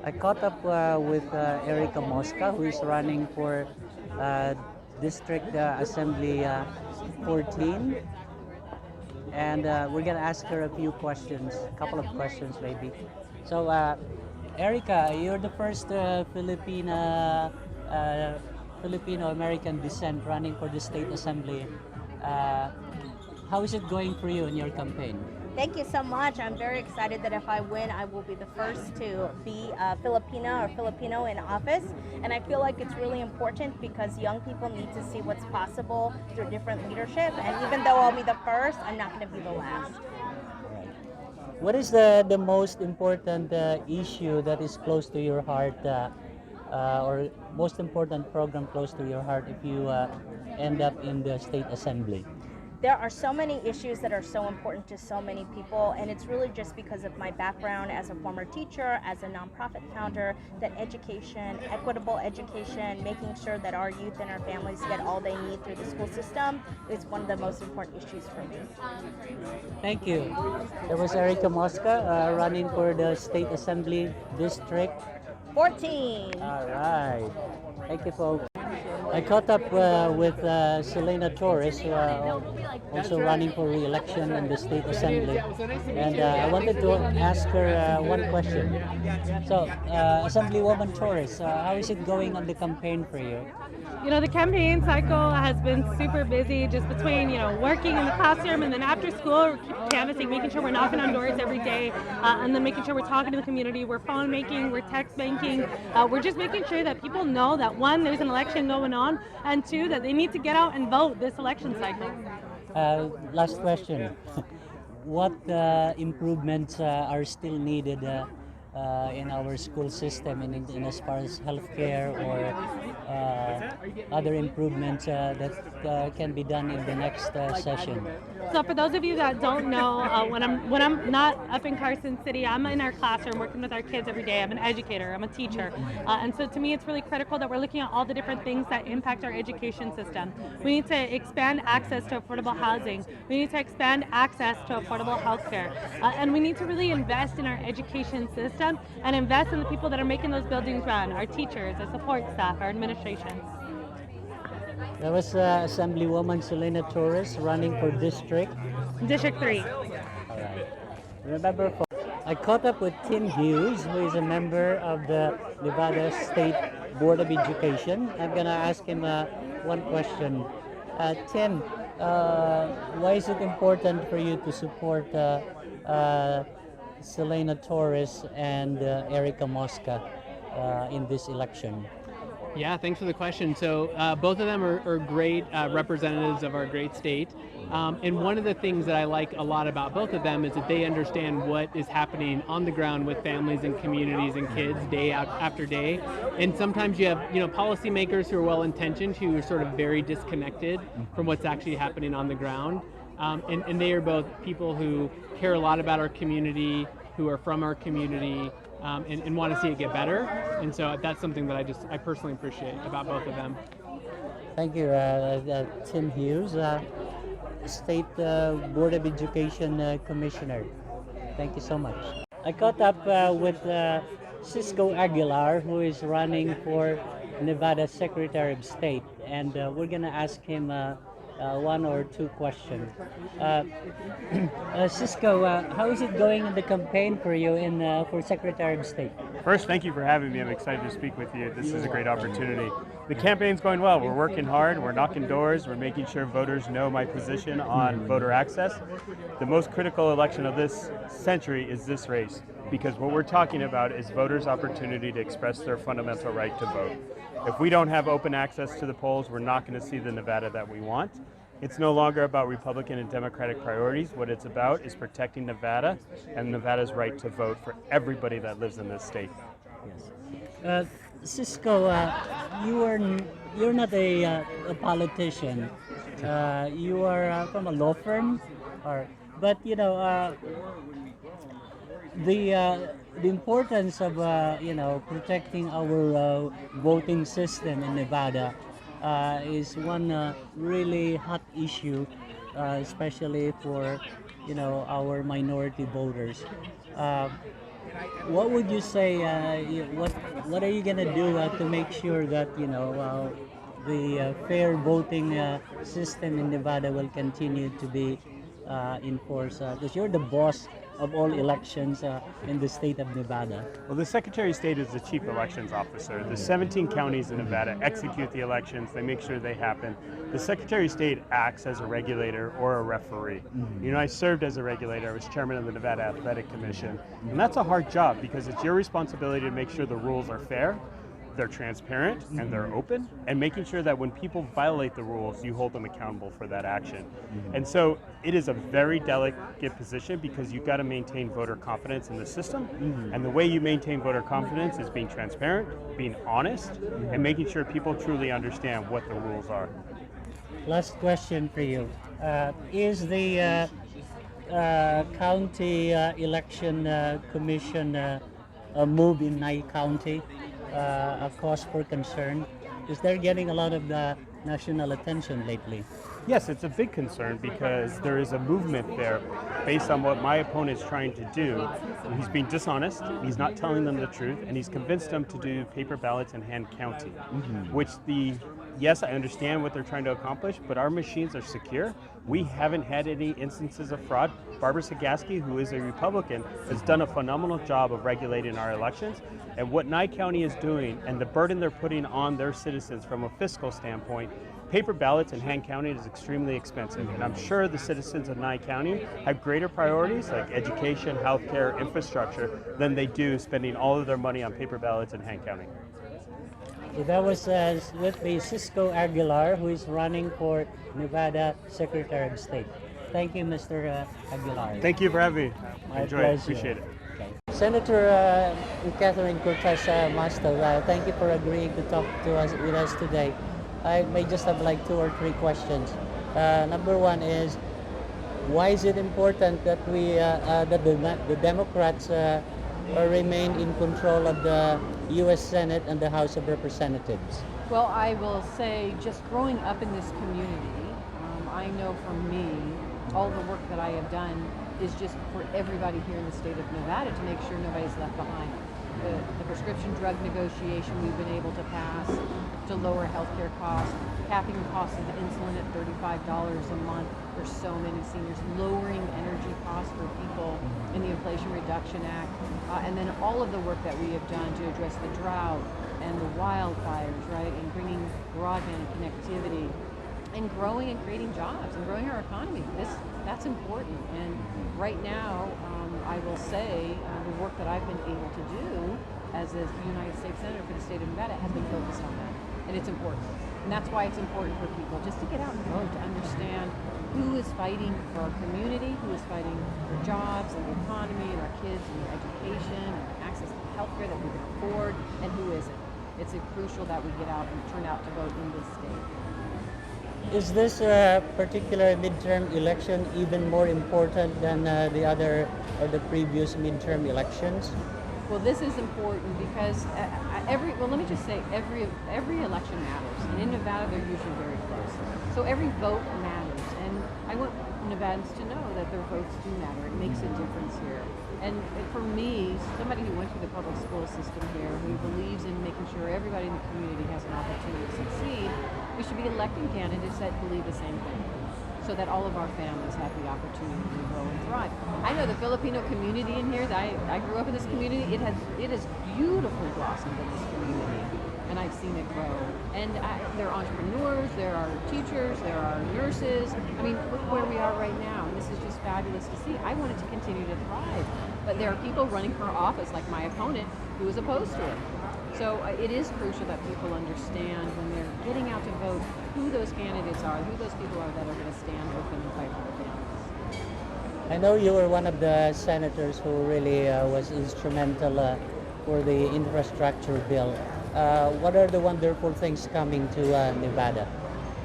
I caught up with Erica Mosca, who is running for uh, District Assembly 14, and we're gonna ask her a few questions, a couple of questions maybe. So, Erica, you're the first uh, Filipino American descent running for the state assembly. Uh, how is it going for you in your campaign? Thank you so much. I'm very excited that if I win, I will be the first to be a Filipina or Filipino in office. And I feel like it's really important because young people need to see what's possible through different leadership. And even though I'll be the first, I'm not going to be the last. What is the most important issue that is close to your heart, or most important program close to your heart if you end up in the state assembly? There are so many issues that are so important to so many people, and it's really just because of my background as a former teacher, as a nonprofit founder, that education, equitable education, making sure that our youth and our families get all they need through the school system is one of the most important issues for me. Thank you. There was Erica Mosca running for the State Assembly District 14. All right. Thank you, folks. I caught up with Selena Torres, also running for re-election in the state assembly, and I wanted to ask her one question. So, Assemblywoman Torres, how is it going on the campaign for you? You know, the campaign cycle has been super busy just between, working in the classroom and then after school, canvassing, making sure we're knocking on doors every day, and then making sure we're talking to the community, we're phone making, we're text banking, we're just making sure that people know that one, there's an election going on, and two, that they need to get out and vote this election cycle. Last question. What improvements are still needed in our school system in as far as healthcare or other improvements that can be done in the next session? So for those of you that don't know, when I'm not up in Carson City, I'm in our classroom working with our kids every day. I'm an educator, I'm a teacher, and so to me it's really critical that we're looking at all the different things that impact our education system. We need to expand access to affordable housing. We need to expand access to affordable healthcare, and we need to really invest in our education system and invest in the people that are making those buildings run, our teachers, our support staff, our administration. That was Assemblywoman Selena Torres running for District 3. All right. Remember, I caught up with Tim Hughes, who is a member of the Nevada State Board of Education. I'm going to ask him one question. Tim, why is it important for you to support Selena Torres and Erica Mosca in this election? Yeah, thanks for the question. So both of them are great representatives of our great state. And one of the things that I like a lot about both of them is that they understand what is happening on the ground with families and communities and kids day after day. And sometimes you have, policymakers who are well-intentioned who are sort of very disconnected from what's actually happening on the ground. And they are both people who care a lot about our community, who are from our community, and want to see it get better. And so that's something that I personally appreciate about both of them. Thank you, Tim Hughes, State Board of Education Commissioner. Thank you so much. I caught up with Cisco Aguilar, who is running for Nevada Secretary of State, and we're going to ask him one or two questions. Cisco, how is it going in the campaign for you for Secretary of State? First, thank you for having me. I'm excited to speak with you. This is a great opportunity. The campaign's going well. We're working hard. We're knocking doors. We're making sure voters know my position on voter access. The most critical election of this century is this race, because what we're talking about is voters' opportunity to express their fundamental right to vote. If we don't have open access to the polls, we're not going to see the Nevada that we want. It's no longer about Republican and Democratic priorities. What it's about is protecting Nevada and Nevada's right to vote for everybody that lives in this state. Yes. Cisco, you're not a politician. You are from a law firm, but the importance of protecting our voting system in Nevada is one really hot issue, especially for our minority voters. what would you say? What are you gonna do to make sure that the fair voting system in Nevada will continue to be enforced? Because you're the boss of all elections in the state of Nevada. Well, the Secretary of State is the chief elections officer. The 17 counties in Nevada execute the elections. They make sure they happen. The Secretary of State acts as a regulator or a referee. I served as a regulator. I was chairman of the Nevada Athletic Commission. And that's a hard job because it's your responsibility to make sure the rules are fair, they're transparent, and they're open, and making sure that when people violate the rules, you hold them accountable for that action. And so it is a very delicate position because you've got to maintain voter confidence in the system. And the way you maintain voter confidence is being transparent, being honest, and making sure people truly understand what the rules are. Last question for you. Is the county election commission move in Nye County a cause for concern? Is they're getting a lot of the national attention lately? Yes, it's a big concern because there is a movement there based on what my opponent's trying to do. He's being dishonest, he's not telling them the truth, and he's convinced them to do paper ballots and hand counting, yes, I understand what they're trying to accomplish, but our machines are secure. We haven't had any instances of fraud. Barbara Sagaski, who is a Republican, has done a phenomenal job of regulating our elections. And what Nye County is doing and the burden they're putting on their citizens from a fiscal standpoint, paper ballots and hand counting is extremely expensive. And I'm sure the citizens of Nye County have greater priorities like education, healthcare, infrastructure than they do spending all of their money on paper ballots and hand counting. So that was with the Cisco Aguilar, who is running for Nevada Secretary of State. Thank you, Mr. Aguilar. Thank you for having me. My Enjoy pleasure. it. Appreciate it. Okay. Senator Catherine Cortez Masto, thank you for agreeing to talk to us with us today. I may just have like 2 or 3 questions. Number one is, why is it important that the Democrats remain in control of the U.S. Senate and the House of Representatives? Well, I will say, just growing up in this community, I know for me, all the work that I have done is just for everybody here in the state of Nevada to make sure nobody's left behind. The prescription drug negotiation we've been able to pass to lower healthcare costs, capping the cost of insulin at $35 a month for so many seniors, lowering energy costs for people in the Inflation Reduction Act, and then all of the work that we have done to address the drought and the wildfires, right, and bringing broadband and connectivity, and growing and creating jobs and growing our economy. That's important. And right now, I will say the work that I've been able to do as a United States Senator for the state of Nevada has been focused on that. And it's important. And that's why it's important for people just to get out and vote, to understand who is fighting for our community, who is fighting for jobs and the economy and our kids and their education and access to healthcare that we can afford, and who isn't. It's crucial that we get out and turn out to vote in this state. Is this particular midterm election even more important than the other or the previous midterm elections? Well, this is important because let me just say, every election matters, and in Nevada they're usually very close. So every vote matters, and I want Nevadans to know that their votes do matter. It makes a difference here. And for me, somebody who went through the public school system here, who believes in making sure everybody in the community has an opportunity to succeed, we should be electing candidates that believe the same thing, so that all of our families have the opportunity to grow and thrive. I know the Filipino community in here, I grew up in this community, it has beautifully blossomed in this community, and I've seen it grow. And there are entrepreneurs, there are teachers, there are nurses. I mean, look where we are right now, and this is just fabulous to see. I want it to continue to thrive, but there are people running for office, like my opponent, who is opposed to it. So it is crucial that people understand when they're getting out to vote who those candidates are, who those people are that are going to stand open and fight for their families. I know you were one of the senators who really was instrumental for the infrastructure bill. What are the wonderful things coming to Nevada?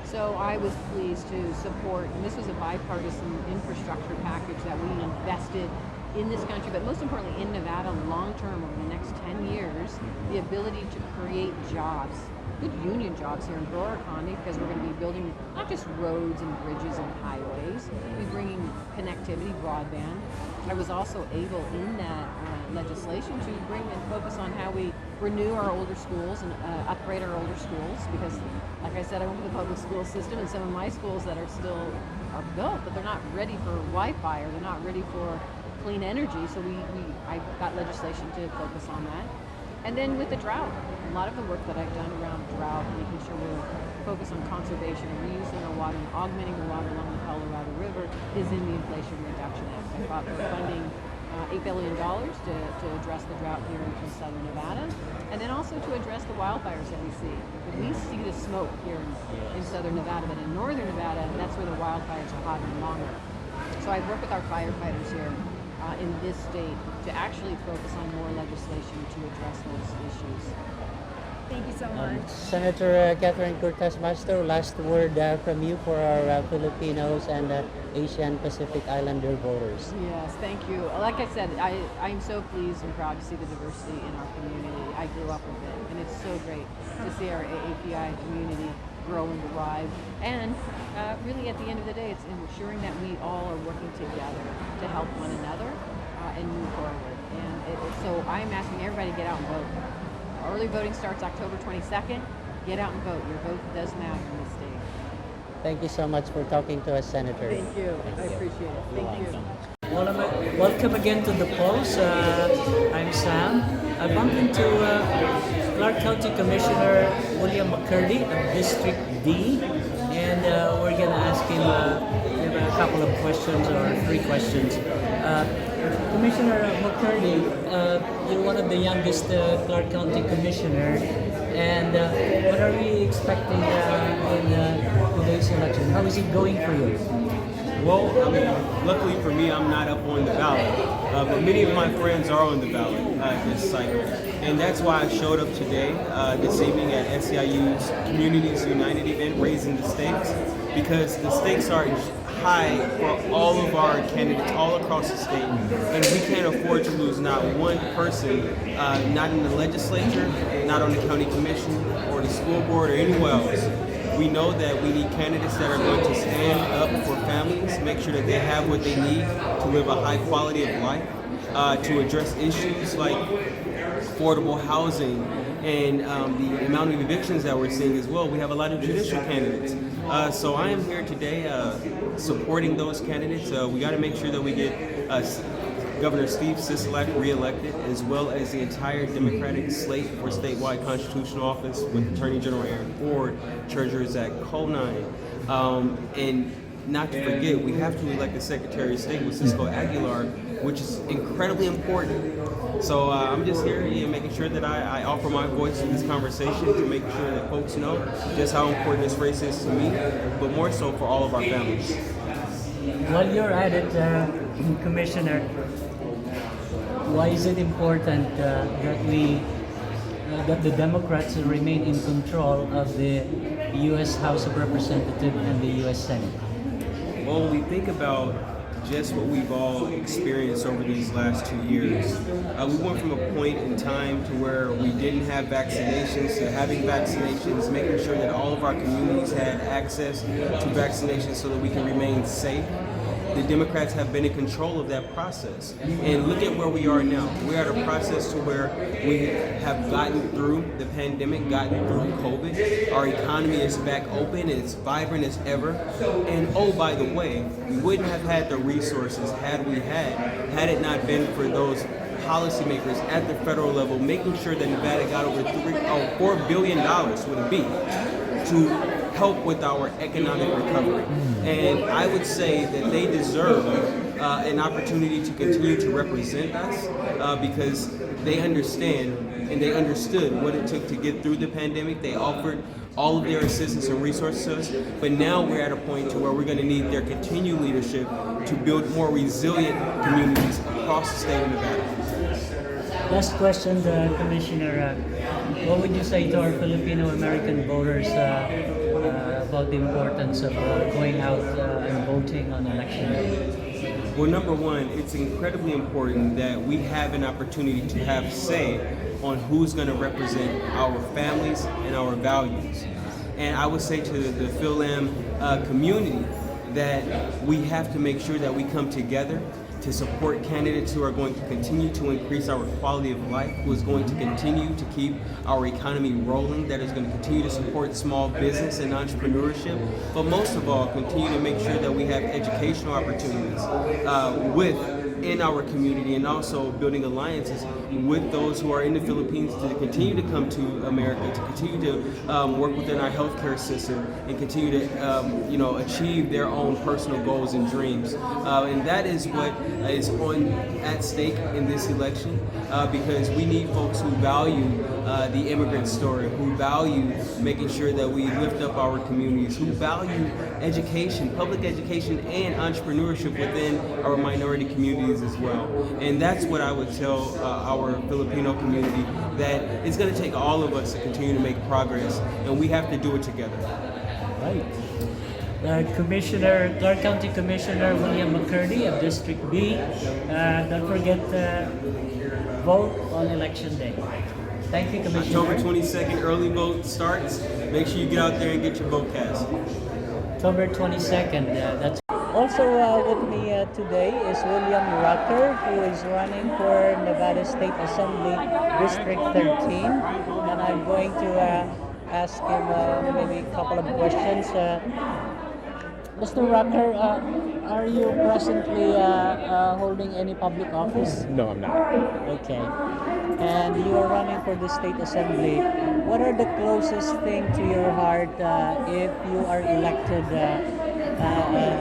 So I was pleased to support, and this was a bipartisan infrastructure package that we invested in this country, but most importantly in Nevada long term over the next 10 years. the ability to create jobs, good union jobs here in Broward County, because we're going to be building not just roads and bridges and highways, we're bringing connectivity, broadband. I was also able in that legislation to bring and focus on how we renew our older schools and upgrade our older schools, because like I said, I went to the public school system, and some of my schools that are still are built, but they're not ready for Wi-Fi, or they're not ready for clean energy. So I got legislation to focus on that. And then with the drought, a lot of the work that I've done around drought, making sure we're focused on conservation and reusing our water and augmenting the water along the Colorado River is in the Inflation Reduction Act. I fought for funding $8 billion to address the drought here in southern Nevada, and then also to address the wildfires that we see. But we see the smoke here in southern Nevada, but in northern Nevada, that's where the wildfires are hotter and longer. So I've worked with our firefighters here in this state to actually focus on more legislation to address those issues. Thank you so much. Senator Catherine Cortez Masto, last word from you for our Filipinos and Asian Pacific Islander voters. Yes, thank you. Like I said, I'm so pleased and proud to see the diversity in our community. I grew up with it, and it's so great to see our AAPI community grow and thrive. And really, at the end of the day, it's ensuring that we all are working together to help one another and move forward. And so I'm asking everybody to get out and vote. Early voting starts October 22nd. Get out and vote. Your vote does matter in this state. Thank you so much for talking to us, Senator. Thank you. I appreciate it. Thank you. Welcome again to the polls. I'm Sam. I bumped into Cark County Commissioner William McCurdy of District D, and we're going to ask him a couple of questions, or 3 questions. Commissioner McCurdy, you're one of the youngest Cark County Commissioner, and what are we expecting in today's election? How is it going for you? Well, luckily for me, I'm not up on the ballot, but many of my friends are on the ballot this cycle. And that's why I showed up today, this evening at SEIU's Communities United event, Raising the Stakes, because the stakes are high for all of our candidates all across the state, and we can't afford to lose not one person, not in the legislature, not on the county commission, or the school board, or anywhere else. We know that we need candidates that are going to stand up for families, make sure that they have what they need to live a high quality of life, to address issues like affordable housing and the amount of evictions that we're seeing as well. We have a lot of judicial candidates. So I am here today supporting those candidates. We got to make sure that we get Governor Steve Sisolak reelected, as well as the entire Democratic slate for statewide constitutional office with Attorney General Aaron Ford, Treasurer Zach Conine, and not to forget, we have to elect the Secretary of State with Cisco Aguilar, which is incredibly important. So I'm just here making sure that I offer my voice in this conversation to make sure that folks know just how important this race is to me, but more so for all of our families. While you're at it, Commissioner, why is it important that the Democrats remain in control of the U.S. House of Representatives and the U.S. Senate? Well, when we think about just what we've all experienced over these last 2 years, we went from a point in time to where we didn't have vaccinations to having vaccinations, making sure that all of our communities had access to vaccinations so that we can remain safe. The Democrats have been in control of that process. And look at where we are now. We're at a process to where we have gotten through the pandemic, gotten through COVID. Our economy is back open, it's vibrant as ever. And oh, by the way, we wouldn't have had the resources had it not been for those policymakers at the federal level making sure that Nevada got over $4 billion with a B to help with our economic recovery. And I would say that they deserve an opportunity to continue to represent us because they understand and they understood what it took to get through the pandemic. They offered all of their assistance and resources to us, but now we're at a point to where we're going to need their continued leadership to build more resilient communities across the state of Nevada. Last question, Commissioner. What would you say to our Filipino-American voters about the importance of going out and voting on election day? Well, number one, it's incredibly important that we have an opportunity to have say on who's going to represent our families and our values. And I would say to the FilAm community that we have to make sure that we come together to support candidates who are going to continue to increase our quality of life, who is going to continue to keep our economy rolling, that is going to continue to support small business and entrepreneurship, but most of all, continue to make sure that we have educational opportunities within our community, and also building alliances with those who are in the Philippines to continue to come to America, to continue to work within our healthcare system, and continue to achieve their own personal goals and dreams. And that is what is at stake in this election, because we need folks who value the immigrant story, who value making sure that we lift up our communities, who value education, public education, and entrepreneurship within our minority communities as well. And that's what I would tell our Filipino community, that it's going to take all of us to continue to make progress, and we have to do it together. Right. Clark County Commissioner William McCurdy of District B. Don't forget to vote on election day. Thank you, Commissioner. October 22nd, early vote starts. Make sure you get out there and get your vote cast. October 22nd. That's also with me today is William Rucker, who is running for Nevada State Assembly District 13, and I'm going to ask him maybe a couple of questions. Mr. Rucker, are you presently holding any public office? No, I'm not. Okay. And you are running for the state assembly. What are the closest thing to your heart if you are elected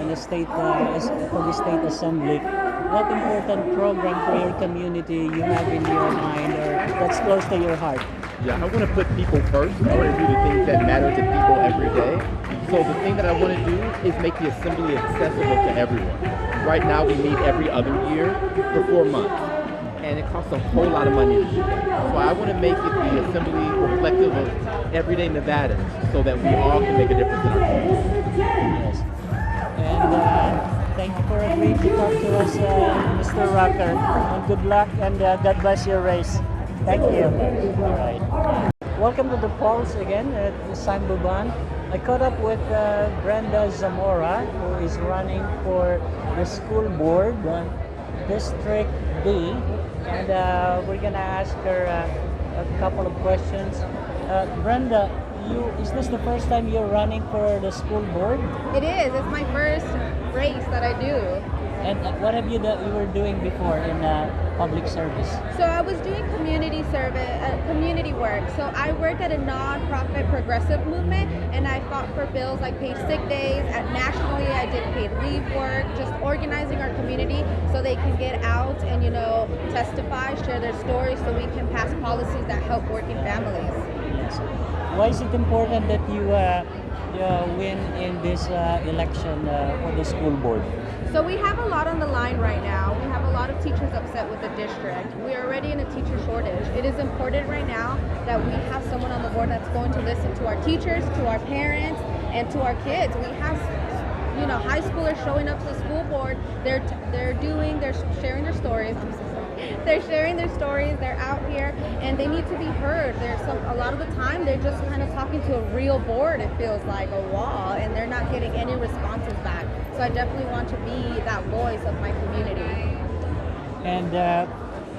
in the state for the state assembly? What important program for your community you have in your mind or that's close to your heart? Yeah, I want to put people first. I want to do the things that matter to people every day. So the thing that I want to do is make the assembly accessible to everyone. Right now we meet every other year for 4 months, and it costs a whole lot of money to do that. So I want to make it the assembly reflective of everyday Nevadans, so that we all can make a difference in our community. Yes. And thank you for agreeing to talk to us, Mr. Rucker. And good luck, and God bless your race. Thank you. All right. Welcome to the polls again. Sam Buban. I caught up with Brenda Zamora, who is running for the school board, District D, and we're gonna ask her a couple of questions. Brenda, is this the first time you're running for the school board? It is. It's my first race that I do. And what have you were doing before in public service? So I was doing community service, community work. So I worked at a non-profit progressive movement, and I fought for bills like paid sick days. Nationally, I did paid leave work, just organizing our community so they can get out and testify, share their stories, so we can pass policies that help working families. Yes. Why is it important that you win in this election for the school board? So we have a lot on the line right now. We have a lot of teachers upset with the district. We are already in a teacher shortage. It is important right now that we have someone on the board that's going to listen to our teachers, to our parents, and to our kids. We have high schoolers showing up to the school board. They're sharing their stories. I'm so sorry. They're sharing their stories. They're out here, and they need to be heard. A lot of the time they're just kind of talking to a real board. It feels like a wall, and they're not getting any responses back. So I definitely want to be that voice of my community. And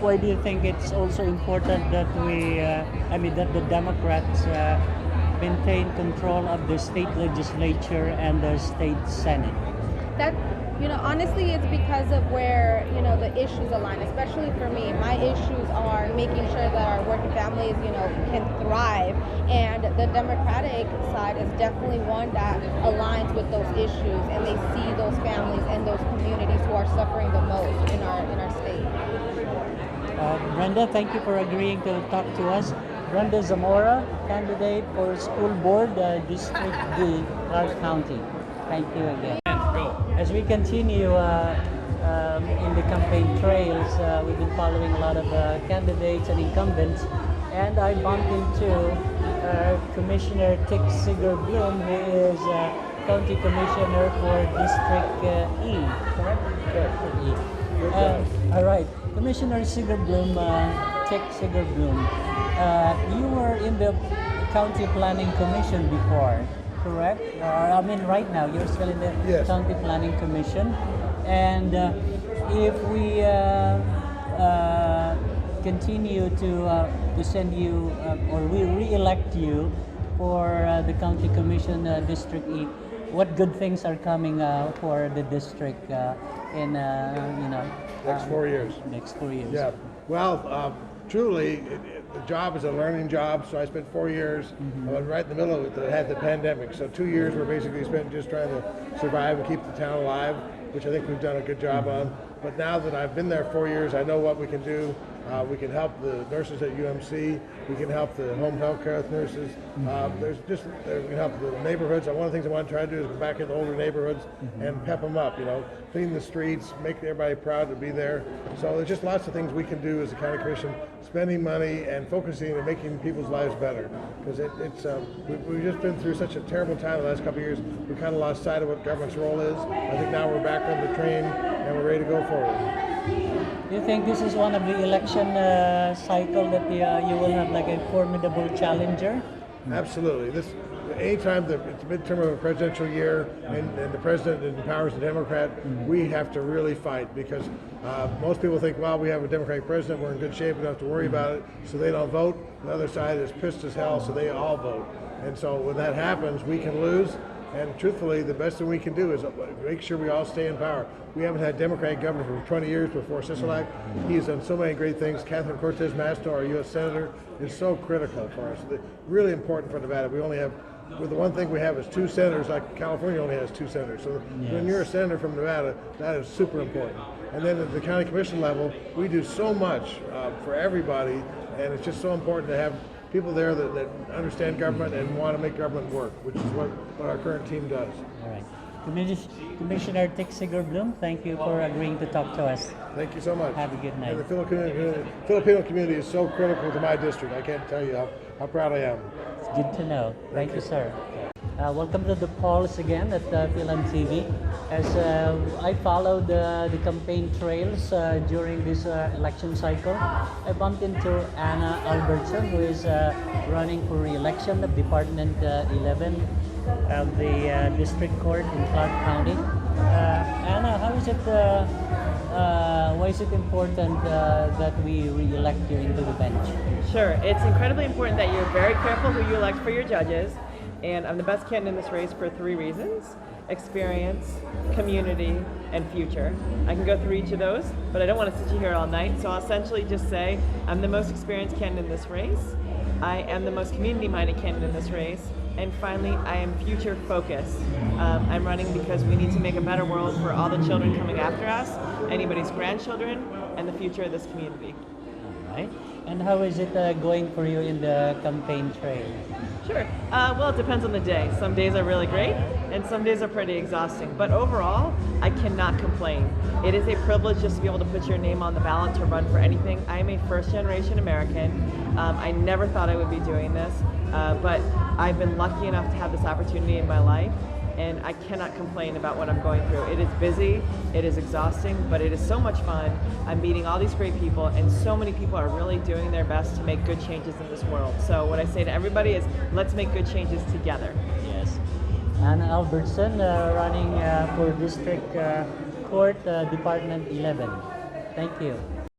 why do you think it's also important that that the Democrats maintain control of the state legislature and the state senate? That honestly, it's because of where the issues align. Especially for me, my issues are making sure that our working families can thrive, and the Democratic side is definitely one that aligns with those issues, and they see those families and those communities who are suffering the most in our state. Brenda, thank you for agreeing to talk to us. Brenda Zamora, candidate for school board, District D, Cark County. Thank you again. As we continue in the campaign trails, we've been following a lot of candidates and incumbents, and I bumped into Commissioner Segerblom, who is County Commissioner for District E, correct? E. All right, Commissioner Segerblom, Tick Segerblom, you were in the County Planning Commission before, correct? I mean, right now you're still in the County Planning Commission, and if we continue to send you or we re-elect you for the County Commission District E, what good things are coming for the district in next 4 years? Next 4 years. Yeah. Well, truly, the job is a learning job. So I spent 4 years right in the middle of it that had the pandemic. So 2 years were basically spent just trying to survive and keep the town alive, which I think we've done a good job on. But now that I've been there 4 years, I know what we can do. We can help the nurses at UMC. We can help the home health care nurses. We can help the neighborhoods. One of the things I want to try to do is go back into older neighborhoods and pep them up. Clean the streets, make everybody proud to be there. So there's just lots of things we can do as a county commission, spending money and focusing and making people's lives better. Because we've just been through such a terrible time the last couple of years. We kind of lost sight of what government's role is. I think now we're back on the train and we're ready to go forward. Do you think this is one of the election cycle that you will have like a formidable challenger? Absolutely. Anytime it's the midterm of a presidential year and the president empowers the Democrat, we have to really fight because most people think, well, we have a Democratic president, we're in good shape, we don't have to worry about it, so they don't vote. The other side is pissed as hell, so they all vote. And so when that happens, we can lose. And truthfully, the best thing we can do is make sure we all stay in power. We haven't had Democratic governor for 20 years before Cisco. He has done so many great things. Cortez, Masto, our U.S. Senator, is so critical for us. Really important for Nevada. The one thing we have is 2 senators, like California only has 2 senators. So when you're a senator from Nevada, that is super important. And then at the county commission level, we do so much for everybody, and it's just so important to have people there that understand government and want to make government work, which is what our current team does. All right. Commissioner Tick Segerblom, thank you for agreeing to talk to us. Thank you so much. Have a good night. And the Filipino community is so critical to my district. I can't tell you how proud I am. It's good to know. Thank you, sir. Welcome to the polls again at FilAm TV. As I followed the campaign trails during this election cycle, I bumped into Anna Albertson, who is running for re-election of Department 11 of the District Court in Cark County. Anna, how is it? Why is it important that we re-elect you into the bench? Sure, it's incredibly important that you're very careful who you elect for your judges. And I'm the best candidate in this race for 3 reasons: experience, community, and future. I can go through each of those, but I don't want to sit you here all night, so I'll essentially just say I'm the most experienced candidate in this race, I am the most community-minded candidate in this race, and finally, I am future-focused. I'm running because we need to make a better world for all the children coming after us, anybody's grandchildren, and the future of this community. All right. And how is it going for you in the campaign trail? Sure. Well, it depends on the day. Some days are really great, and some days are pretty exhausting. But overall, I cannot complain. It is a privilege just to be able to put your name on the ballot to run for anything. I am a first-generation American. I never thought I would be doing this, but I've been lucky enough to have this opportunity in my life, and I cannot complain about what I'm going through. It is busy, it is exhausting, but it is so much fun. I'm meeting all these great people, and so many people are really doing their best to make good changes in this world. So what I say to everybody is, let's make good changes together. Yes. Anna Albertson running for District Court Department 11. Thank you.